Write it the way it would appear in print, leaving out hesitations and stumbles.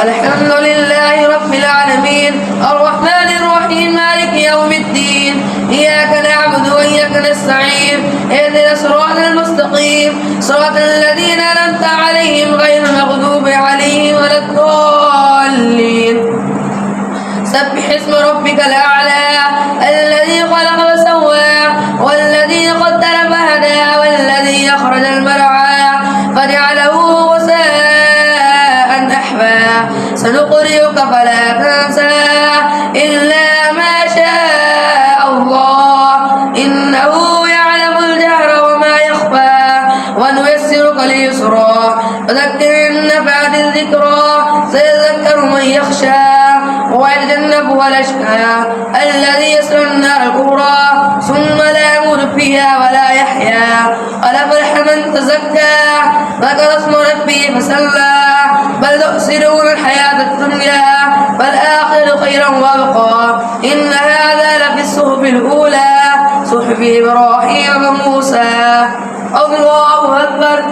الحمد لله رب العالمين الرحمن الرحيم مالك يوم الدين إياك نعبد وإياك نستعين اهدنا الصراط المستقيم صراط الذين أنعمت عليهم غير المغضوب عليهم ولا الضالين سبح اسم ربك الأعلى الذي خلق فسوى والذي قدر فهدى والذي أخرج المرعى فجعله غثاء أحوى سنقرئك فلا تنسى إلا ما شاء الله إنه يعلم الجهر وما يخفى ونيسرك لليسرى فذكر إن نفعت الذكرى سيذكر من يخشى ويتجنبها الأشقى الذي يصلى النار الكبرى ثم لا يموت فيها ولا يحيا قد أفلح من تزكى ذكر اسم ربه فصلى بل تؤثرون الحياة الدنيا والآخرة خيرا وأبقى إن هذا لفي الصحف الأولى صحف إبراهيم وموسى الله أكبر